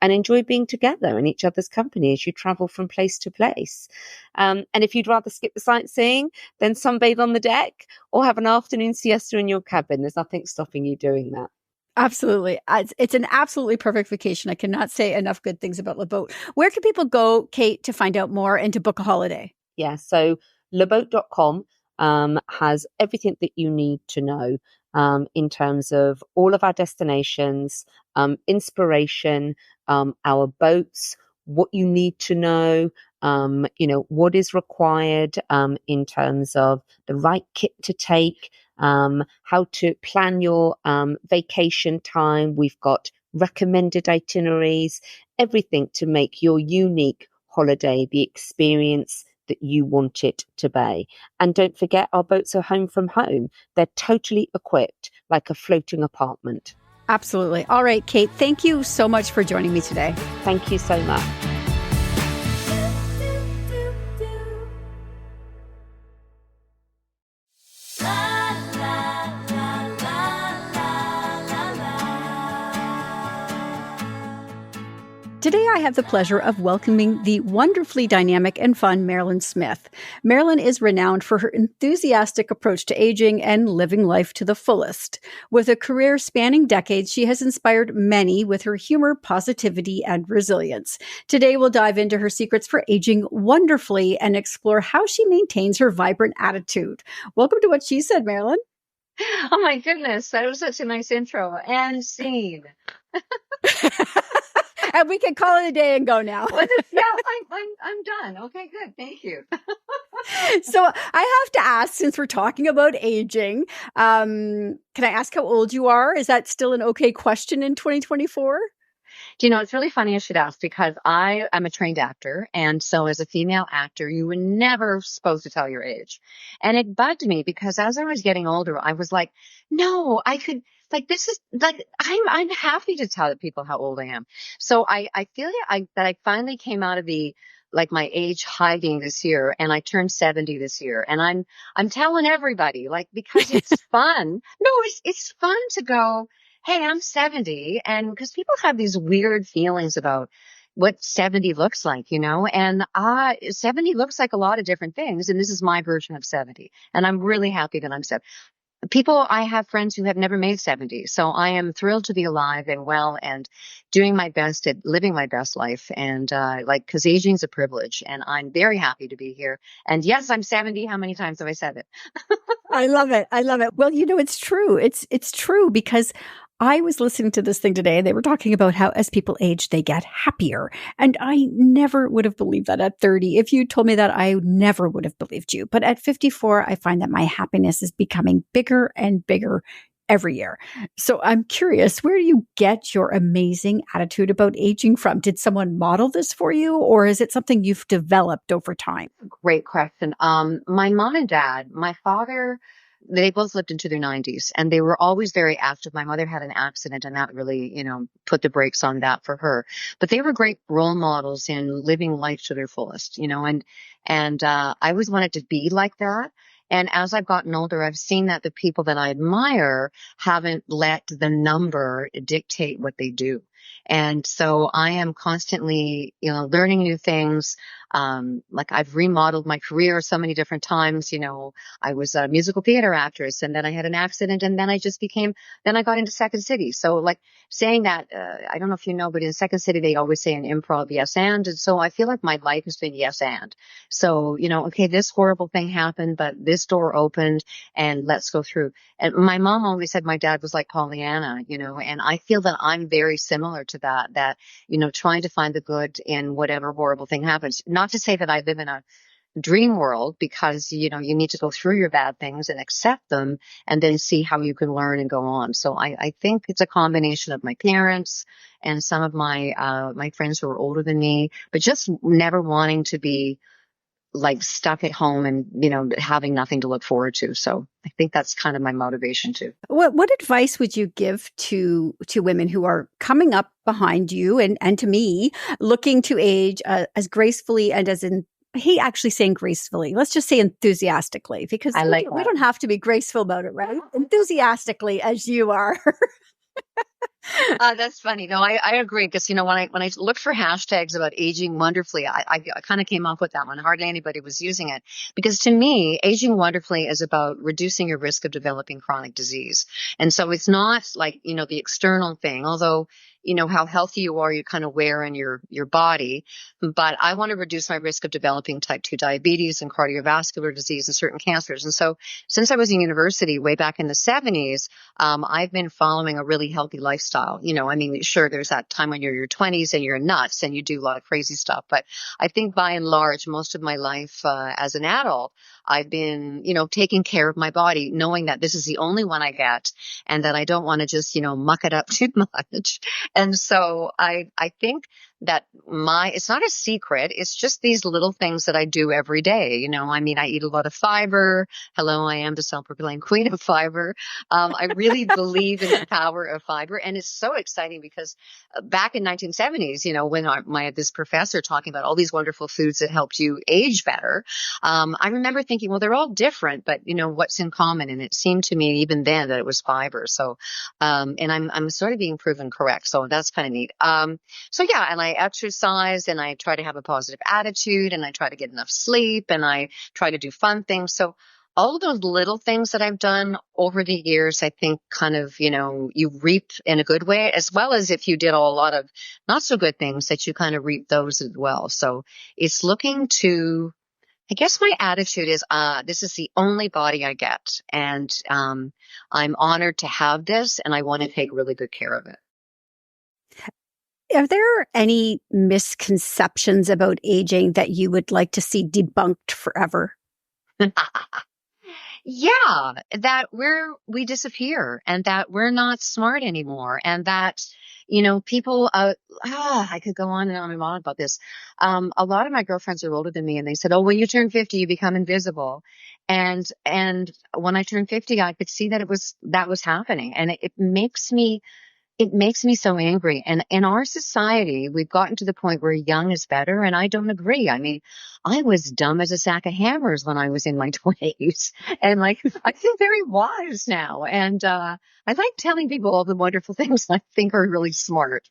and enjoy being together in each other's company as you travel from place to place. And if you'd rather skip the sightseeing, then sunbathe on the deck or have an afternoon siesta in your cabin. There's nothing stopping you doing that. Absolutely. It's an absolutely perfect vacation. I cannot say enough good things about LeBoat. Where can people go, Kate, to find out more and to book a holiday? Yeah, so leboat.com has everything that you need to know in terms of all of our destinations, inspiration, our boats, what you need to know, what is required in terms of the right kit to take, how to plan your vacation time. We've got recommended itineraries, everything to make your unique holiday the experience that you want it to be. And don't forget, our boats are home from home. They're totally equipped like a floating apartment. Absolutely. All right, Kate, thank you so much for joining me today. Thank you so much. Today, I have the pleasure of welcoming the wonderfully dynamic and fun Marilyn Smith. Marilyn is renowned for her enthusiastic approach to aging and living life to the fullest. With a career spanning decades, she has inspired many with her humor, positivity, and resilience. Today, we'll dive into her secrets for aging wonderfully and explore how she maintains her vibrant attitude. Welcome to What She Said, Marilyn. Oh my goodness, that was such a nice intro. And scene. And we can call it a day and go now. Yeah, I'm done. Okay, good. Thank you. So I have to ask, since we're talking about aging, can I ask how old you are? Is that still an okay question in 2024? It's really funny you should ask because I am a trained actor. And so as a female actor, you were never supposed to tell your age. And it bugged me because as I was getting older, I was like, no, I could, this is I'm happy to tell people how old I am. So I feel that I finally came out of the, my age hiding this year, and I turned 70 this year, and I'm telling everybody, because it's fun. No, it's fun to go, hey, I'm 70. And because people have these weird feelings about what 70 looks like, and 70 looks like a lot of different things. And this is my version of 70. And I'm really happy that I'm 70. I have friends who have never made 70. So I am thrilled to be alive and well and doing my best at living my best life. And because aging is a privilege, and I'm very happy to be here. And yes, I'm 70. How many times have I said it? I love it. I love it. Well, it's true. It's true, because I was listening to this thing today. They were talking about how as people age, they get happier. And I never would have believed that at 30. If you told me that, I never would have believed you. But at 54, I find that my happiness is becoming bigger and bigger every year. So I'm curious, where do you get your amazing attitude about aging from? Did someone model this for you, or is it something you've developed over time? Great question. My mom and dad, my father, they both lived into their 90s, and they were always very active. My mother had an accident, and that really, put the brakes on that for her. But they were great role models in living life to their fullest, and I always wanted to be like that. And as I've gotten older, I've seen that the people that I admire haven't let the number dictate what they do. And so I am constantly, learning new things. Like I've remodeled my career so many different times. I was a musical theater actress, and then I had an accident, and then I got into Second City. So like saying that, I don't know if you know, but in Second City, they always say in improv, yes, and so I feel like my life has been yes, and so, okay, this horrible thing happened, but this door opened, and let's go through. And my mom always said my dad was like Pollyanna, and I feel that I'm very similar to that, trying to find the good in whatever horrible thing happens. Not to say that I live in a dream world, because, you need to go through your bad things and accept them and then see how you can learn and go on. So I think it's a combination of my parents and some of my friends who are older than me, but just never wanting to be like stuck at home and, having nothing to look forward to. So I think that's kind of my motivation too. What advice would you give to women who are coming up behind you and to me, looking to age as gracefully and I hate actually saying gracefully. Let's just say enthusiastically, because we don't have to be graceful about it, right? Enthusiastically, as you are. That's funny. No, I agree. Because, when I looked for hashtags about aging wonderfully, I kind of came up with that one. Hardly anybody was using it, because to me, aging wonderfully is about reducing your risk of developing chronic disease. And so it's not like, the external thing, although, how healthy you are, you kind of wear in your body. But I want to reduce my risk of developing type 2 diabetes and cardiovascular disease and certain cancers. And so since I was in university way back in the 70s, I've been following a really healthy lifestyle. Sure, there's that time when you're in your 20s and you're nuts and you do a lot of crazy stuff. But I think by and large, most of my life as an adult, I've been, taking care of my body, knowing that this is the only one I get and that I don't want to just, muck it up too much. And so I think that it's not a secret. It's just these little things that I do every day. I eat a lot of fiber. Hello, I am the self-proclaimed queen of fiber. I really believe in the power of fiber. And it's so exciting because back in 1970s, when this professor talking about all these wonderful foods that helped you age better, I remember thinking, well, they're all different, but what's in common? And it seemed to me even then that it was fiber. So, and I'm sort of being proven correct. So that's kind of neat. So yeah, and I exercise and I try to have a positive attitude and I try to get enough sleep and I try to do fun things. So all of those little things that I've done over the years, I think kind of, you reap in a good way, as well as if you did a lot of not so good things that you kind of reap those as well. So it's looking to, I guess my attitude is, this is the only body I get. And I'm honored to have this and I want to take really good care of it. Are there any misconceptions about aging that you would like to see debunked forever? Yeah, that we disappear and that we're not smart anymore and that, people, I could go on and on about this. A lot of my girlfriends are older than me and they said, oh, when you turn 50, you become invisible. And when I turned 50, I could see that that was happening. And it makes me it makes me so angry. And in our society, we've gotten to the point where young is better. And I don't agree. I mean, I was dumb as a sack of hammers when I was in my 20s. And like, I feel very wise now. And, I like telling people all the wonderful things I think are really smart.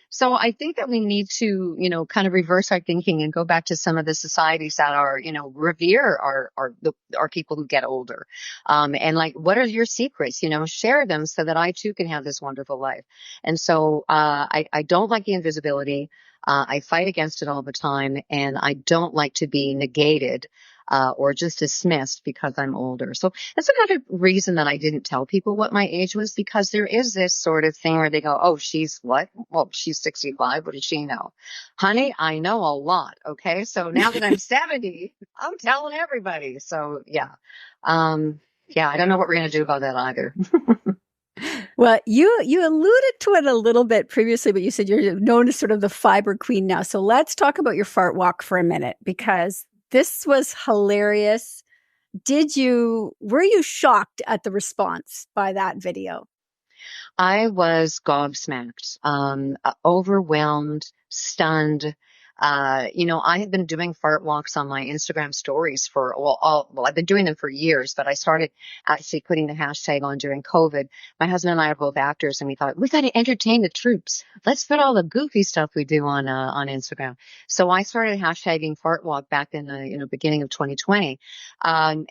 So I think that we need to, kind of reverse our thinking and go back to some of the societies that are, revere our people who get older. And like, what are your secrets? Share them so that I too can have this wonderful life. And so, I don't like the invisibility. I fight against it all the time, and I don't like to be negated or just dismissed because I'm older. So that's another reason that I didn't tell people what my age was, because there is this sort of thing where they go, oh, she's what? Well, she's 65. What does she know? Honey, I know a lot. Okay. So now that I'm 70, I'm telling everybody. So yeah. I don't know what we're going to do about that either. Well, you alluded to it a little bit previously, but you said you're known as sort of the fiber queen now. So let's talk about your fart walk for a minute, because this was hilarious. Were you shocked at the response by that video? I was gobsmacked, overwhelmed, stunned. I had been doing fart walks on my Instagram stories I've been doing them for years, but I started actually putting the hashtag on during COVID. My husband and I are both actors, and we thought, we got to entertain the troops. Let's put all the goofy stuff we do on Instagram. So I started hashtagging fart walk back in the, beginning of 2020. And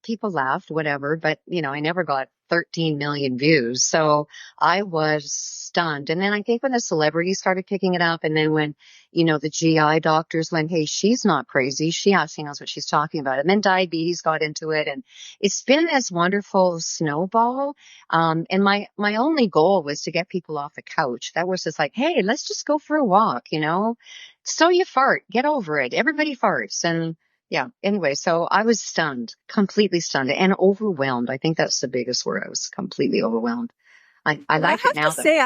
people laughed, whatever, but, I never got 13 million views. So I was stunned. And then I think when the celebrities started picking it up, and then when, the GI doctors went, hey, she's not crazy. She actually knows what she's talking about. And then diabetes got into it. And it's been this wonderful snowball. And my only goal was to get people off the couch. That was just like, hey, let's just go for a walk, So you fart, get over it. Everybody farts. And yeah. Anyway, so I was stunned, completely stunned and overwhelmed. I think that's the biggest word. I was completely overwhelmed. I like it now. I have to say,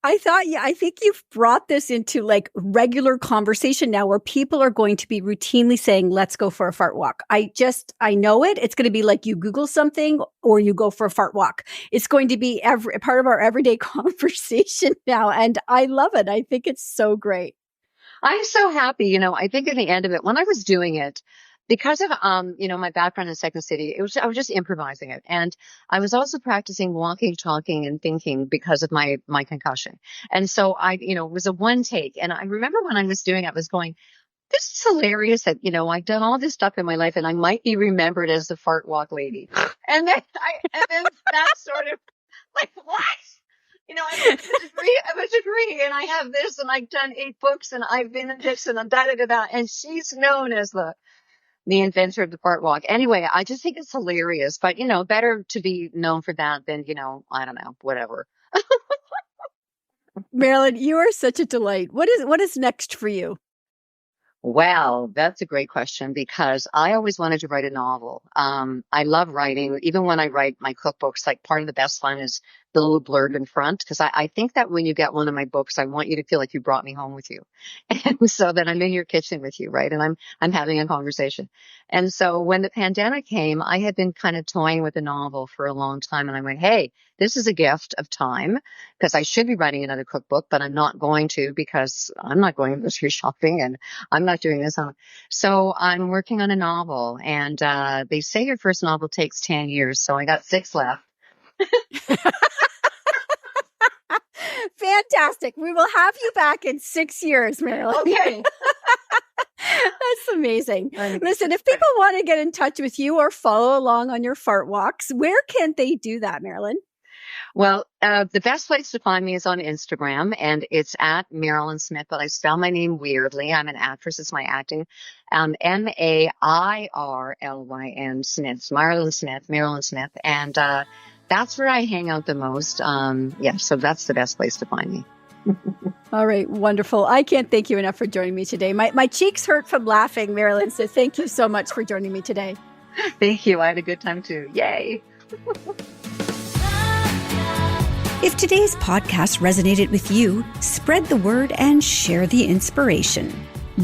I think you've brought this into like regular conversation now, where people are going to be routinely saying, let's go for a fart walk. I know it. It's going to be like you Google something or you go for a fart walk. It's going to be part of our everyday conversation now. And I love it. I think it's so great. I'm so happy. I think at the end of it, when I was doing it, because of, my background in Second City, I was just improvising it. And I was also practicing walking, talking, and thinking because of my concussion. And so it was a one take. And I remember when I was doing it, I was going, this is hilarious that, I've done all this stuff in my life and I might be remembered as the fart walk lady. And then that's sort of like, what? I have a degree and I have this and I've done 8 books and I've been in this and I'm da-da-da-da. And she's known as the inventor of the fart walk. Anyway, I just think it's hilarious, but better to be known for that than, I don't know, whatever. Marilyn, you are such a delight. What is next for you? Well, that's a great question, because I always wanted to write a novel. I love writing. Even when I write my cookbooks, like part of the best fun is the little blurb in front, because I think that when you get one of my books, I want you to feel like you brought me home with you. And so that I'm in your kitchen with you, right? And I'm having a conversation. And so when the pandemic came, I had been kind of toying with a novel for a long time. And I went, hey, this is a gift of time, because I should be writing another cookbook, but I'm not going to, because I'm not going grocery shopping and I'm not doing this. So I'm working on a novel, and they say your first novel takes 10 years. So I got 6 left. Fantastic. We will have you back in 6 years, Marilyn. Okay. That's amazing. Listen, if people want to get in touch with you or follow along on your fart walks, where can they do that, Marilyn? Well, the best place to find me is on Instagram, and it's at Marilyn Smith, but I spell my name weirdly. I'm an actress. It's my acting. Mairlyn Smith, Marilyn Smith. And that's where I hang out the most. So that's the best place to find me. All right. Wonderful. I can't thank you enough for joining me today. My cheeks hurt from laughing, Marilyn. So thank you so much for joining me today. Thank you. I had a good time too. Yay. If today's podcast resonated with you, spread the word and share the inspiration.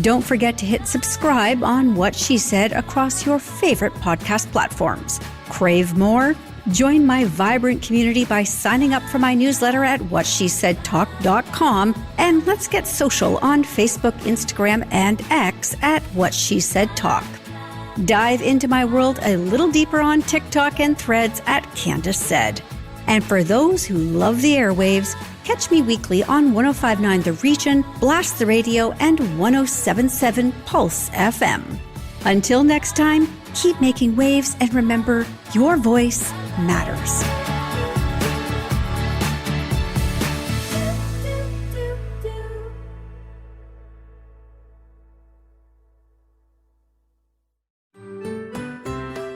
Don't forget to hit subscribe on What She Said across your favorite podcast platforms. Crave more? Join my vibrant community by signing up for my newsletter at whatshesaidtalk.com, and let's get social on Facebook, Instagram, and X at What She Said Talk. Dive into my world a little deeper on TikTok and Threads at Candace Said. And for those who love the airwaves, catch me weekly on 105.9 The Region, Blast the Radio, and 107.7 Pulse FM. Until next time, keep making waves, and remember, your voice matters.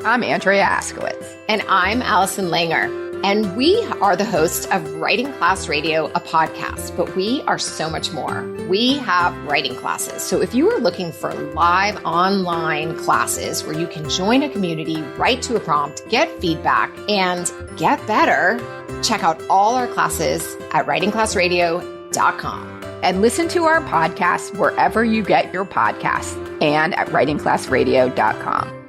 I'm Andrea Askowitz. And I'm Allison Langer. And we are the hosts of Writing Class Radio, a podcast, but we are so much more. We have writing classes. So if you are looking for live online classes where you can join a community, write to a prompt, get feedback, and get better, check out all our classes at writingclassradio.com. And listen to our podcast wherever you get your podcasts and at writingclassradio.com.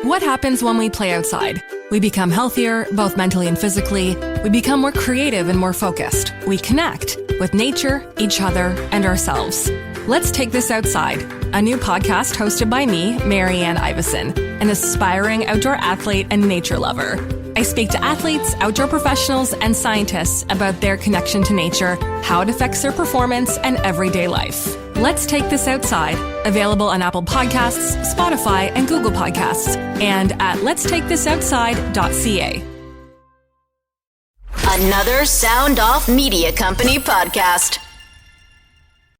What happens when we play outside? We become healthier, both mentally and physically. We become more creative and more focused. We connect with nature, each other, and ourselves. Let's Take This Outside, a new podcast hosted by me, Marianne Iveson, an aspiring outdoor athlete and nature lover. I speak to athletes, outdoor professionals, and scientists about their connection to nature, how it affects their performance, and everyday life. Let's Take This Outside, available on Apple Podcasts, Spotify, and Google Podcasts, and at letstakethisoutside.ca. Another Sound Off Media Company podcast.